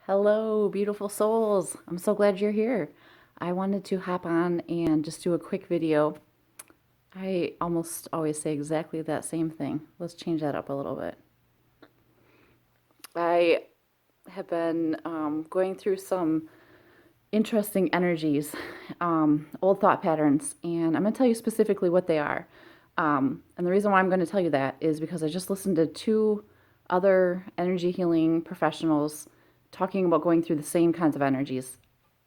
Hello, beautiful souls. I'm so glad you're here. I wanted to hop on and just do a quick video. I almost always say exactly that same thing. Let's change that up a little bit. I have been going through some interesting energies, old thought patterns, and I'm going to tell you specifically what they are. And the reason why I'm going to tell you that is because I just listened to two other energy healing professionals talking about going through the same kinds of energies.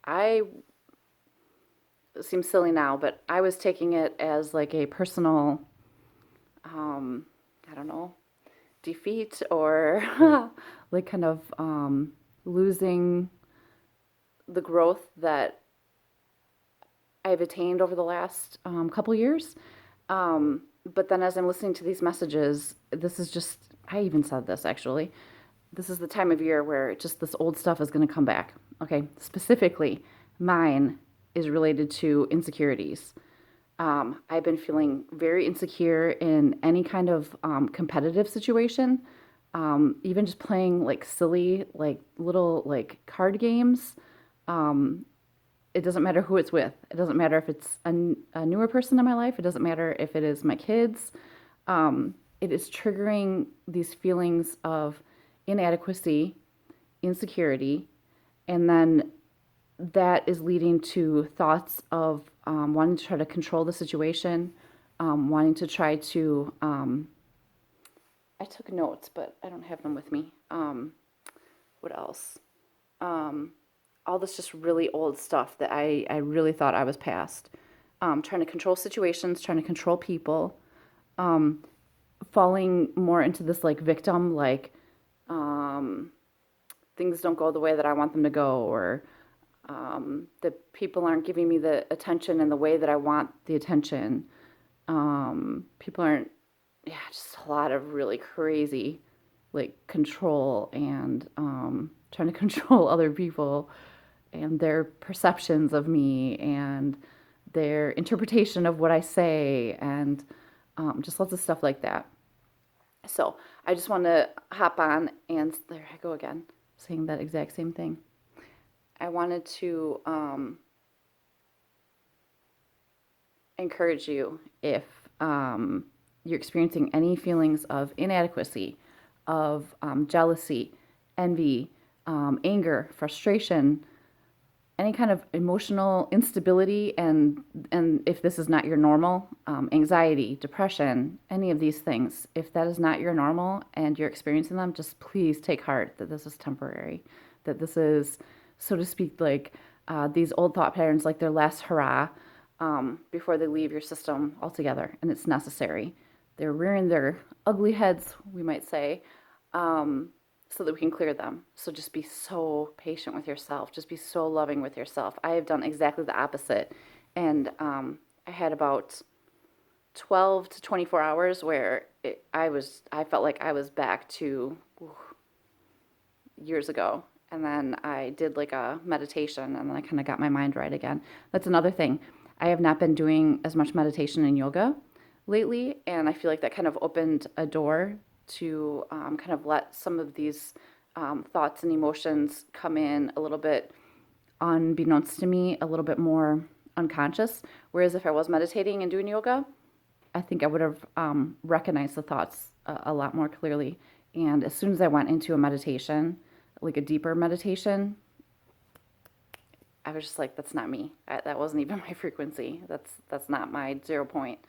I It seems silly now, but I was taking it as like a personal, um, I don't know, defeat or like kind of losing the growth that I've attained over the last couple years. But then as I'm listening to these messages, this is just, I even said this actually. This is the time of year where just this old stuff is going to come back. Okay. Specifically, mine is related to insecurities. I've been feeling very insecure in any kind of competitive situation, even just playing like silly, like little like card games. Um, it doesn't matter who it's with. It doesn't matter if it's a newer person in my life. It doesn't matter if it is my kids. It is triggering these feelings of inadequacy, insecurity, and then that is leading to thoughts of wanting to try to control the situation, wanting to try to. I took notes, but I don't have them with me. What else? Um, all this just really old stuff that I really thought I was past. Trying to control situations, trying to control people, um, falling more into this like victim, like um, things don't go the way that I want them to go, or the people aren't giving me the attention in the way that I want the attention. People aren't, yeah, just a lot of really crazy like control and trying to control other people and their perceptions of me and their interpretation of what I say and just lots of stuff like that. So I just want to hop on and there I go again, saying that exact same thing. I wanted to encourage you if you're experiencing any feelings of inadequacy, of jealousy, envy, anger, frustration, any kind of emotional instability, and if this is not your normal, anxiety, depression, any of these things, if that is not your normal and you're experiencing them, just please take heart that this is temporary, that this is, so to speak, like these old thought patterns, like their last hurrah before they leave your system altogether, and it's necessary. They're rearing their ugly heads, we might say, so that we can clear them. So just be so patient with yourself. Just be so loving with yourself. I have done exactly the opposite. And I had about 12 to 24 hours where I felt like I was back to years ago. And then I did like a meditation and then I kind of got my mind right again. That's another thing. I have not been doing as much meditation and yoga lately. And I feel like that kind of opened a door to kind of let some of these thoughts and emotions come in a little bit unbeknownst to me, a little bit more unconscious. Whereas if I was meditating and doing yoga, I think I would have recognized the thoughts a lot more clearly. And as soon as I went into a meditation, like a deeper meditation, I was just like, that's not me. That wasn't even my frequency. That's not my 0 point.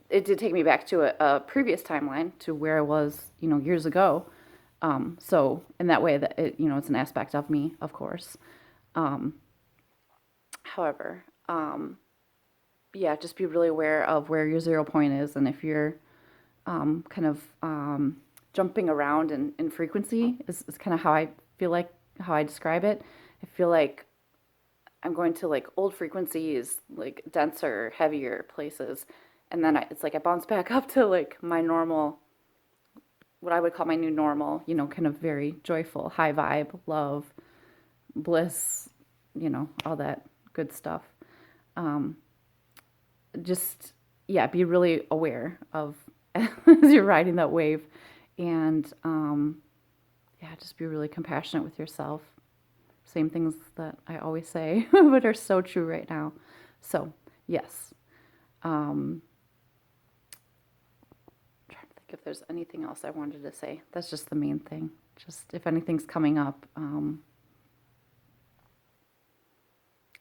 It did take me back to a previous timeline to where I was, years ago. So in that way, that it's an aspect of me, of course. Um, However, yeah, just be really aware of where your 0 point is, and if you're kind of jumping around in frequency is kind of how I feel like how I describe it. I feel like I'm going to like old frequencies, like denser, heavier places, and then it's like I bounce back up to like my normal, what I would call my new normal, kind of very joyful, high vibe, love, bliss, all that good stuff. Um, just, yeah, be really aware of as you're riding that wave and, yeah, just be really compassionate with yourself. Same things that I always say, but are so true right now. So, yes. Trying to think if there's anything else I wanted to say. That's just the main thing. Just if anything's coming up,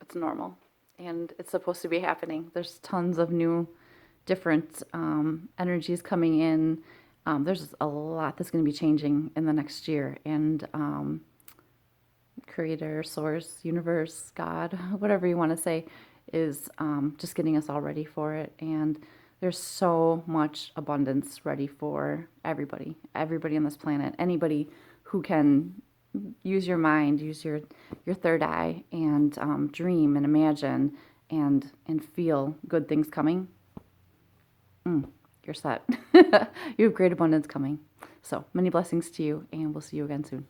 it's normal. And it's supposed to be happening. There's tons of new, different energies coming in. There's a lot that's going to be changing in the next year. And Creator, Source, Universe, God, whatever you want to say, is just getting us all ready for it. And there's so much abundance ready for everybody on this planet. Anybody who can use your mind, use your third eye, and dream and imagine and feel good things coming. You're set. You have great abundance coming. So many blessings to you, and we'll see you again soon.